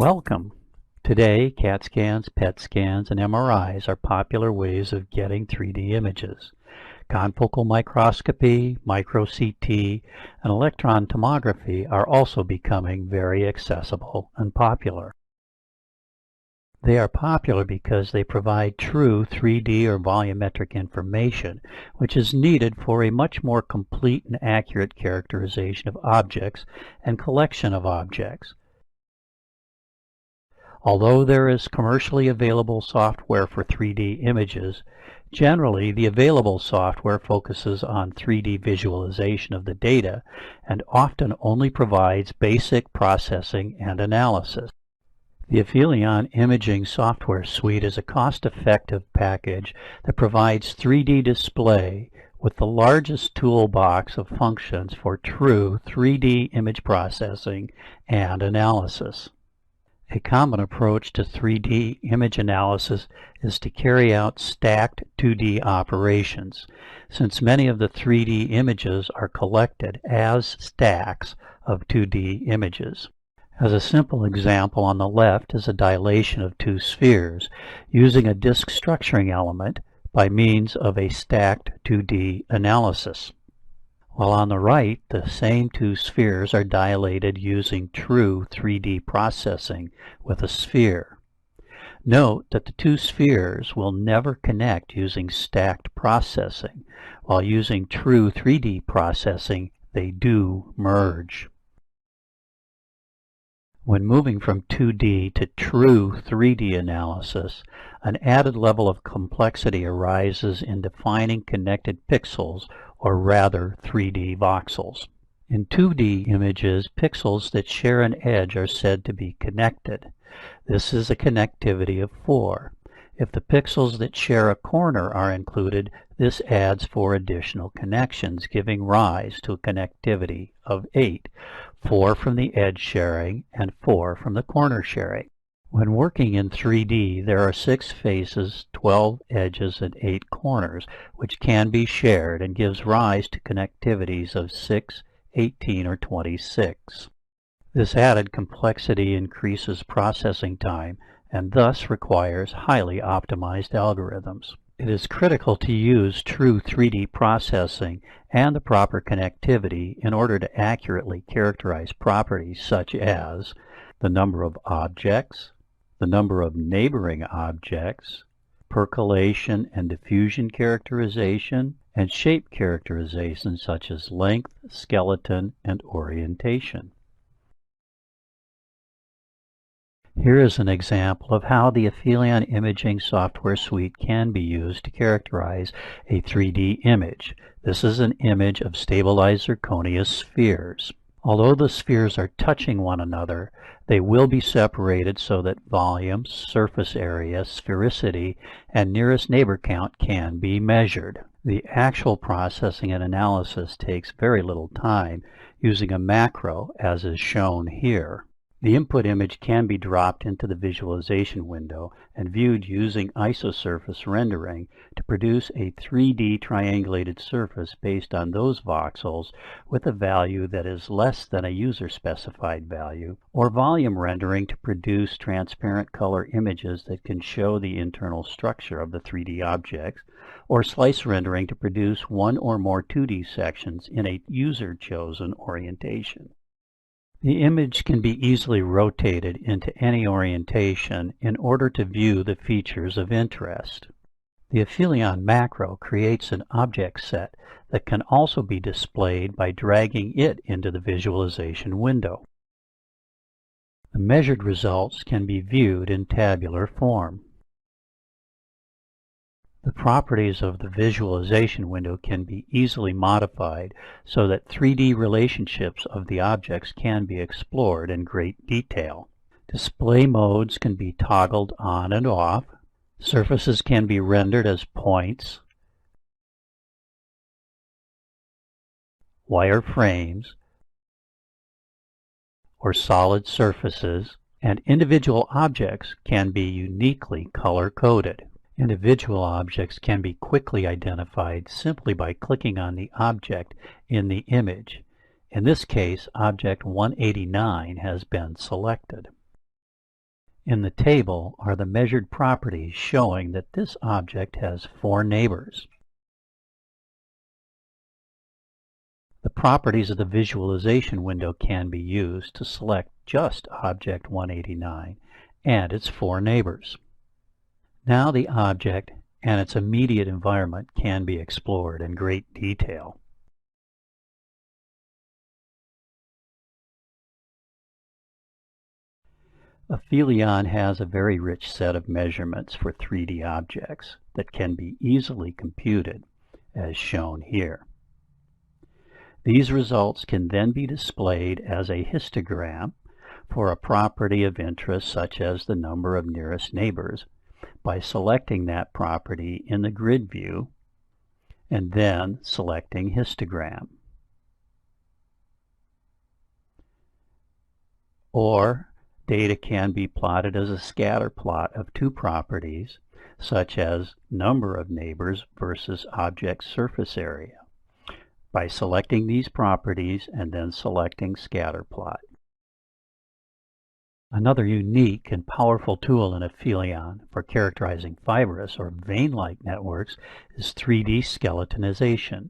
Welcome! Today, CAT scans, PET scans, and MRIs are popular ways of getting 3D images. Confocal microscopy, micro-CT, and electron tomography are also becoming very accessible and popular. They are popular because they provide true 3D or volumetric information, which is needed for a much more complete and accurate characterization of objects and collection of objects. Although there is commercially available software for 3D images, generally the available software focuses on 3D visualization of the data and often only provides basic processing and analysis. The Aphelion Imaging Software Suite is a cost-effective package that provides 3D display with the largest toolbox of functions for true 3D image processing and analysis. A common approach to 3D image analysis is to carry out stacked 2D operations, since many of the 3D images are collected as stacks of 2D images. As a simple example, on the left is a dilation of two spheres using a disk structuring element by means of a stacked 2D analysis. While on the right, the same two spheres are dilated using true 3D processing with a sphere. Note that the two spheres will never connect using stacked processing. While using true 3D processing, they do merge. When moving from 2D to true 3D analysis, an added level of complexity arises in defining connected pixels, or rather 3D voxels. In 2D images, pixels that share an edge are said to be connected. This is a connectivity of 4. If the pixels that share a corner are included, this adds 4 additional connections, giving rise to a connectivity of 8, 4 from the edge sharing and 4 from the corner sharing. When working in 3D, there are 6 faces, 12 edges, and 8 corners, which can be shared and gives rise to connectivities of 6, 18, or 26. This added complexity increases processing time and thus requires highly optimized algorithms. It is critical to use true 3D processing and the proper connectivity in order to accurately characterize properties such as the number of objects, the number of neighboring objects, percolation and diffusion characterization, and shape characterization such as length, skeleton, and orientation. Here is an example of how the Aphelion Imaging Software Suite can be used to characterize a 3D image. This is an image of stabilized zirconia spheres. Although the spheres are touching one another, they will be separated so that volume, surface area, sphericity, and nearest neighbor count can be measured. The actual processing and analysis takes very little time using a macro, as is shown here. The input image can be dropped into the visualization window and viewed using isosurface rendering to produce a 3D triangulated surface based on those voxels with a value that is less than a user-specified value, or volume rendering to produce transparent color images that can show the internal structure of the 3D objects, or slice rendering to produce one or more 2D sections in a user-chosen orientation. The image can be easily rotated into any orientation in order to view the features of interest. The Aphelion macro creates an object set that can also be displayed by dragging it into the visualization window. The measured results can be viewed in tabular form. The properties of the visualization window can be easily modified so that 3D relationships of the objects can be explored in great detail. Display modes can be toggled on and off. Surfaces can be rendered as points, wireframes, or solid surfaces, and individual objects can be uniquely color-coded. Individual objects can be quickly identified simply by clicking on the object in the image. In this case, object 189 has been selected. In the table are the measured properties showing that this object has 4 neighbors. The properties of the visualization window can be used to select just object 189 and its 4 neighbors. Now the object and its immediate environment can be explored in great detail. Aphelion has a very rich set of measurements for 3D objects that can be easily computed, as shown here. These results can then be displayed as a histogram for a property of interest such as the number of nearest neighbors by selecting that property in the grid view and then selecting histogram. Or data can be plotted as a scatter plot of 2 properties, such as number of neighbors versus object surface area, by selecting these properties and then selecting scatter plot. Another unique and powerful tool in Aphelion for characterizing fibrous or vein-like networks is 3D skeletonization.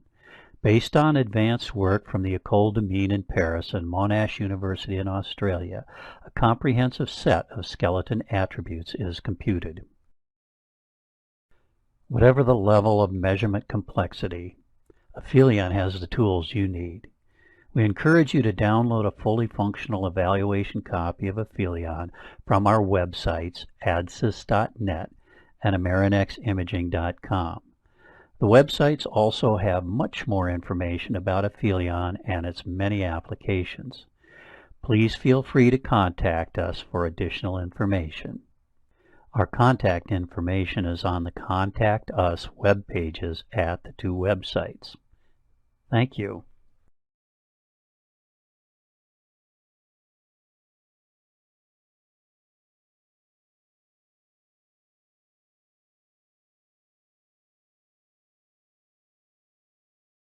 Based on advanced work from the École de Mines in Paris and Monash University in Australia, a comprehensive set of skeleton attributes is computed. Whatever the level of measurement complexity, Aphelion has the tools you need. We encourage you to download a fully functional evaluation copy of Aphelion from our websites adsys.net and amerineximaging.com. The websites also have much more information about Aphelion and its many applications. Please feel free to contact us for additional information. Our contact information is on the Contact Us web pages at the 2 websites. Thank you.